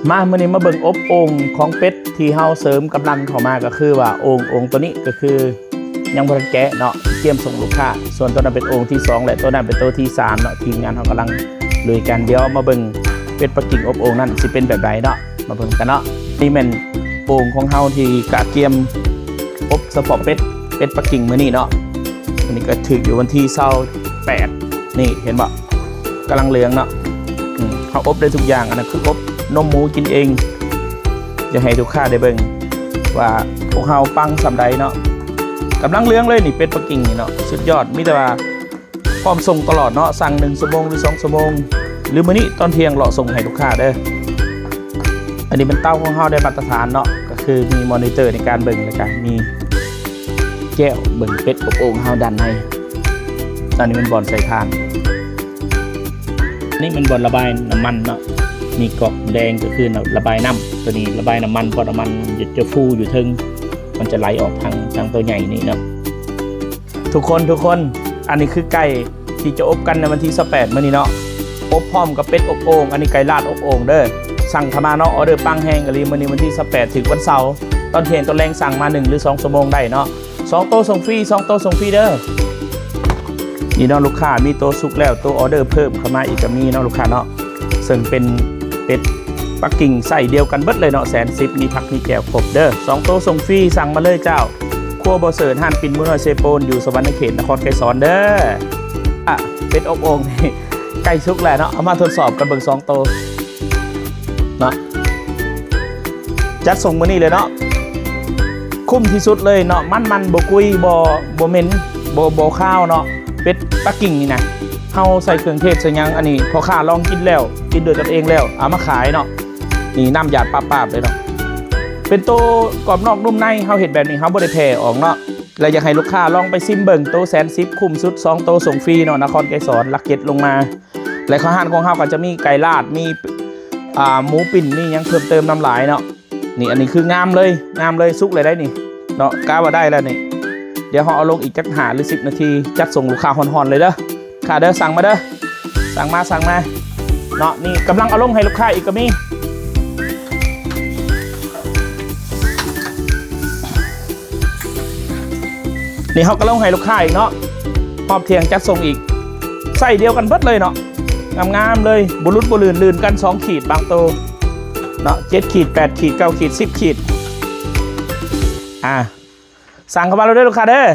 มาเมื่อนี้มาเบิ่งอบโอ่งของเป็ดที่เฮาเสริมกำลังเข้ามาก็คือว่าโอ่งตัวนี้ก็คือยังบ่ทันแกะเนาะเตรียมส่งลูกค้าส่วนตัวนั้นเป็นโอ่งที่2และตัวนั้นเป็นตัวที่3เนาะทีมงานเฮากำลังลุยกันเดี๋ยวมาเบิ่งเป็ดปักกิ่งอบโอ่งนั้นสิเป็นแบบใดเนาะมาเบิ่งกันเนาะนี่แม่นโอ่งของเฮาที่กะเตรียมอบเฉพาะเป็ดปักกิ่งมื้อนี้เนาะอันนี้ก็ถึกอยู่วันที่28นี่เห็นบ่กำลังเหลืองเนาะเฮาอบได้ทุกอย่างอันนั้นคืออบนมหมูกินเองจะให้ทุกค้าได้เบิ่งว่าพวกเฮาปังสำใดเนาะกำลังเลี้ยงเลยนี่เป็ดปักกิ่งนี่เนาะสุดยอดมีแต่ว่าพร้อมส่งตลอดเนาะสั่ง1 ชั่วโมงหรือ2 ชั่วโมงหรือมื้อนี้ตอนเที่ยงรอส่งให้ลูกค้าเด้ออันนี้เป็นเต้าของเฮาได้มาตรฐานเนาะก็คือมีมอนิเตอร์ในการเบิ่งและกันมีแก้วเบิ่งเป็ดอบโอ่งเฮาด้านในตอนนี้เป็นบ่อนใส่ถ่านนี่เป็นบ่อนระบายน้ำมันเนาะมีกอกแดงก็คือระบายน้ำตัวนี้ระบายน้ำมันพอน้ำมันจะฟูอยู่ทึงมันจะไหลออกทางตัวใหญ่นี่เนาะทุกคนอันนี้คือไก่ที่จะอบกันในวันที่28มื้อนี้เนาะอบพร้อมกับเป็ดอบโอ่งอันนี้ไก่ลาดอบโอ่งเด้อสั่งเข้ามาเนาะออเดอร์ปังแห้งกันเลยมื้อนี้วันที่28ถึงวันเสาร์ตอนเที่ยงตอนแรงสั่งมา1 หรือ 2 ชั่วโมงได้เนาะ2 โต๊ะส่งฟรี2 โต๊ะส่งฟรีเด้อนี่เนาะลูกค้ามีโต๊ะสุกแล้วโต๊ะออเดอร์เพิ่มเข้ามาอีกก็มีเนาะลูกค้าเนาะซึ่งเป็นเป็ดปักกิ่งใส่เดียวกันเบิดเลยเนาะ110มีผักมีแก้วครบเด้อ2 โต๊ะส่งฟรีสั่งมาเลยเจ้าครัวบ่เสิร์ชห้านปิ่นมื้อน้อยเซโปนอยู่สวรรณเขตนครไกรสอนเด้อเป็ดอบโอ่งนี่ใกล้สุกแล้วเนาะเอามาทดสอบกันเบิ่ง2 โต๊ะเนาะจัดส่งมื้อนี้เลยเนาะคุ้มที่สุดเลยเนาะมันบ่กุยบ่เหม็นบ่ข้าวเนาะเป็ดปักกิ่งนี่นะเฮาใส่เครื่องเทศใส่ยังอันนี้พอค้าลองกินแล้วกินโดยตนเองแล้วเอามาขายเนาะนี่น้ำหยาดปาบๆเลยเนาะเป็นโตกรอบนอกนุ่มในเฮาเห็นแบบนี้เฮาบ่ได้แผ่ออกเนาะแล้วอยากให้ลูกค้าลองไปซิมเบิ่งโต110คุ้มสุด2 โตส่งฟรีเนาะนครไกรสอนหลักเก็ตลงมาและอาหารของเฮาก็จะมีไก่ลาดมีหมูปิ่นมียังเพิ่มเติมน้ำหลายเนาะนี่อันนี้คืองามเลยสุกเลยได้นี่เนาะกล้าว่าได้แล้วนี่เดี๋ยวเฮาเอาลงอีกจัก5 หรือ 10 นาทีจัดส่งลูกค้าฮ้อนๆเลยเด้อค่ะเด้อสั่งมาเด้อสั่งมาเนาะนี่กำลังเอาลงให้ลูกค้าอีกก็มีนี่เขาก็ลงให้ลูกค้าอีกเนาะพร้อมเที่ยงจัดส่งอีกใส่เดียวกันเบิดเลยเนาะงามๆเลยบุรุษบุลื่นกัน2 ขีดบางโตเนาะ7 ขีด8 ขีด9 ขีด10 ขีดสั่งเข้ามาเราได้ลูกค้าเด้อ